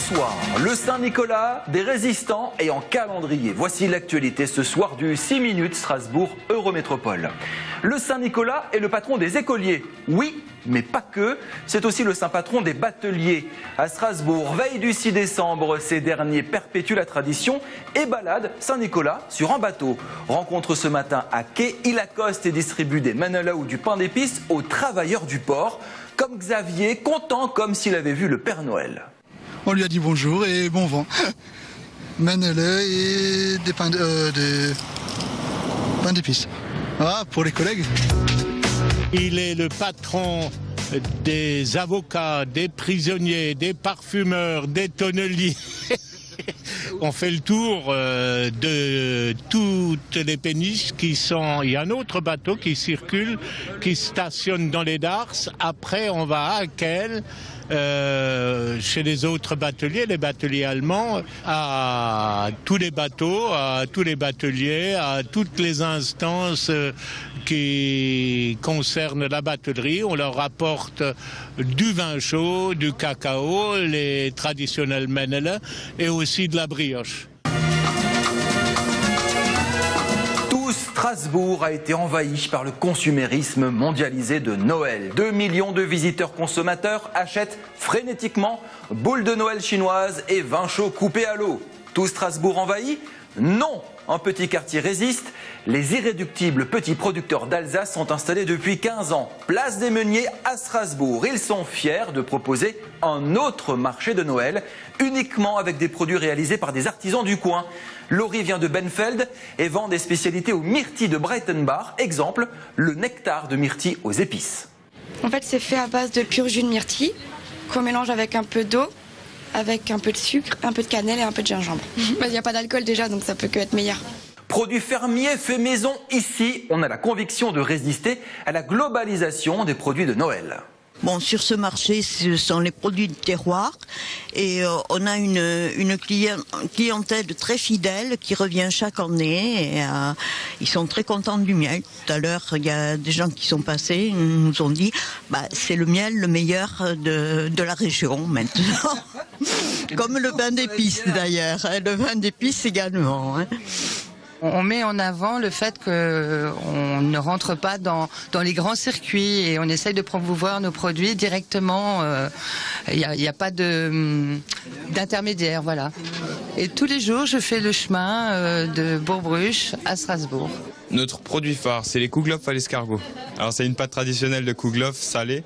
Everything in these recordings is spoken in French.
Bonsoir, le Saint-Nicolas, des résistants et en calendrier. Voici l'actualité ce soir du 6 minutes Strasbourg Eurométropole. Le Saint-Nicolas est le patron des écoliers. Oui, mais pas que. C'est aussi le saint patron des bateliers. À Strasbourg, veille du 6 décembre, ces derniers perpétuent la tradition et baladent Saint-Nicolas sur un bateau. Rencontre ce matin à quai, il accoste et distribue des manala ou du pain d'épices aux travailleurs du port. Comme Xavier, content comme s'il avait vu le Père Noël. On lui a dit bonjour et bon vent. Manela et des pains d'épices. Ah, pour les collègues. Il est le patron des avocats, des prisonniers, des parfumeurs, des tonneliers. On fait le tour de toutes les péniches qui sont... Il y a un autre bateau qui circule, qui stationne dans les Darses. Après, on va à Kehl, chez les autres bateliers, les bateliers allemands, à tous les bateaux, à tous les bateliers, à toutes les instances qui concernent la batellerie. On leur apporte du vin chaud, du cacao, les traditionnels menela et aussi de la brioche. Strasbourg a été envahi par le consumérisme mondialisé de Noël. 2 millions de visiteurs consommateurs achètent frénétiquement boules de Noël chinoises et vin chaud coupé à l'eau. Tout Strasbourg envahi? Non! Un petit quartier résiste. Les irréductibles petits producteurs d'Alsace sont installés depuis 15 ans. Place des Meuniers à Strasbourg. Ils sont fiers de proposer un autre marché de Noël, uniquement avec des produits réalisés par des artisans du coin. Laurie vient de Benfeld et vend des spécialités aux myrtilles de Breitenbach. Exemple, le nectar de myrtille aux épices. En fait, c'est fait à base de pur jus de myrtille qu'on mélange avec un peu d'eau, avec un peu de sucre, un peu de cannelle et un peu de gingembre. Il n'y a pas d'alcool déjà, donc ça peut que être meilleur. Produits fermiers fait maison. Ici, on a la conviction de résister à la globalisation des produits de Noël. Bon, sur ce marché, ce sont les produits de terroir et on a une clientèle très fidèle qui revient chaque année et ils sont très contents du miel. Tout à l'heure, il y a des gens qui sont passés, ils nous ont dit c'est le miel le meilleur de la région maintenant. Comme le vin d'épices d'ailleurs, le vin d'épices également. On met en avant le fait qu'on ne rentre pas dans les grands circuits et on essaye de promouvoir nos produits directement. Il n'y a pas d'intermédiaire, voilà. Et tous les jours, je fais le chemin de Bourg-Bruche à Strasbourg. Notre produit phare, c'est les kouglof à l'escargot. Alors c'est une pâte traditionnelle de kouglof salée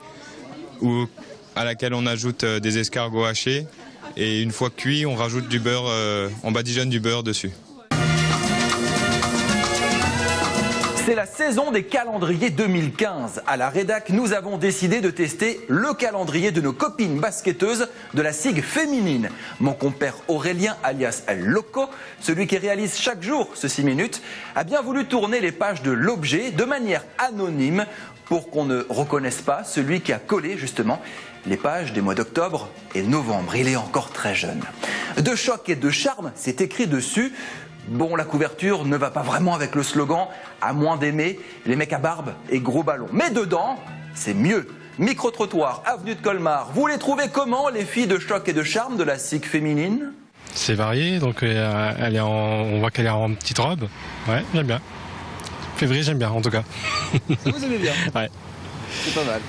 à laquelle on ajoute des escargots hachés et une fois cuit, on rajoute du beurre, on badigeonne du beurre dessus. C'est la saison des calendriers 2015. À la rédac, nous avons décidé de tester le calendrier de nos copines basketteuses de la SIG féminine. Mon compère Aurélien, alias El Loco, celui qui réalise chaque jour ce 6 minutes, a bien voulu tourner les pages de l'objet de manière anonyme pour qu'on ne reconnaisse pas celui qui a collé justement les pages des mois d'octobre et novembre. Il est encore très jeune. De choc et de charme, c'est écrit dessus. Bon, la couverture ne va pas vraiment avec le slogan « À moins d'aimer les mecs à barbe et gros ballons ». Mais dedans, c'est mieux. Micro-trottoir, avenue de Colmar. Vous les trouvez comment, les filles de choc et de charme de la SIG féminine? C'est varié, donc on voit qu'elle est en petite robe. Ouais, j'aime bien. Février, j'aime bien, en tout cas. Vous aimez bien? Ouais. C'est pas mal.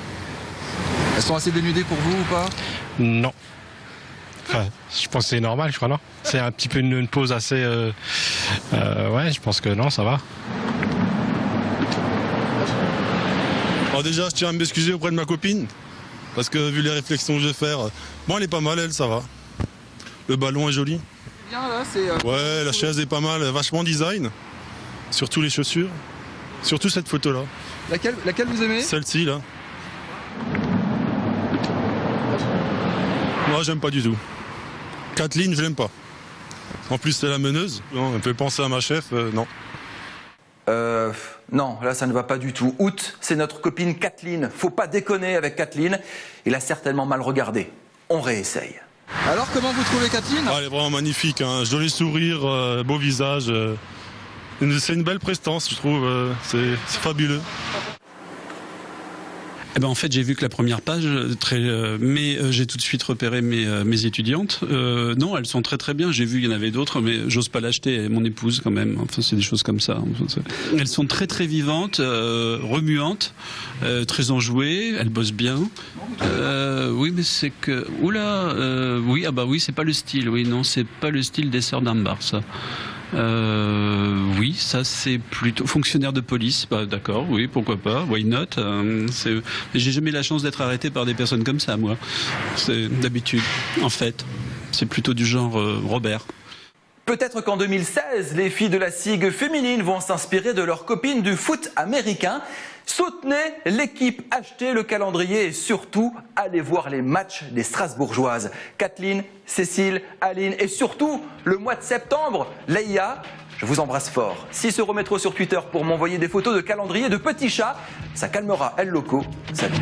Elles sont assez dénudées pour vous ou pas? Non. Enfin, je pense que c'est normal, je crois, non? C'est un petit peu une pause assez... ouais, je pense que non, ça va. Alors déjà, je tiens à m'excuser auprès de ma copine, parce que vu les réflexions que je vais faire, bon, elle est pas mal, elle, ça va. Le ballon est joli. Bien, là, c'est... Ouais, la chaise est pas mal, vachement design. Surtout les chaussures. Surtout cette photo-là. Laquelle vous aimez? Celle-ci, là. Moi, j'aime pas du tout. Kathleen, je l'aime pas. En plus, c'est la meneuse. Non, elle fait penser à ma chef, non. Non, là, ça ne va pas du tout. Août, c'est notre copine Kathleen. Faut pas déconner avec Kathleen. Il a certainement mal regardé. On réessaye. Alors, comment vous trouvez Kathleen? Elle est vraiment magnifique, hein. Joli sourire, beau visage. C'est une belle prestance, je trouve. C'est fabuleux. En fait, j'ai vu que la première page, mais j'ai tout de suite repéré mes étudiantes. Non, elles sont très très bien. J'ai vu, il y en avait d'autres, mais j'ose pas l'acheter. Mon épouse, quand même. Enfin, c'est des choses comme ça. Elles sont très très vivantes, remuantes, très enjouées. Elles bossent bien. Oui, mais c'est que, oui, oui, c'est pas le style. Oui, non, c'est pas le style des sœurs d'Ambar, ça. Oui, ça c'est plutôt fonctionnaire de police. D'accord, oui, pourquoi pas, why not. J'ai jamais eu la chance d'être arrêté par des personnes comme ça, moi. C'est d'habitude, en fait. C'est plutôt du genre Robert. Peut-être qu'en 2016, les filles de la SIG féminine vont s'inspirer de leurs copines du foot américain. Soutenez l'équipe, achetez le calendrier et surtout, allez voir les matchs des Strasbourgeoises. Kathleen, Cécile, Aline et surtout, le mois de septembre, Leïa, je vous embrasse fort. 6 € métro sur Twitter pour m'envoyer des photos de calendrier de petits chats. Ça calmera El Loco. Salut.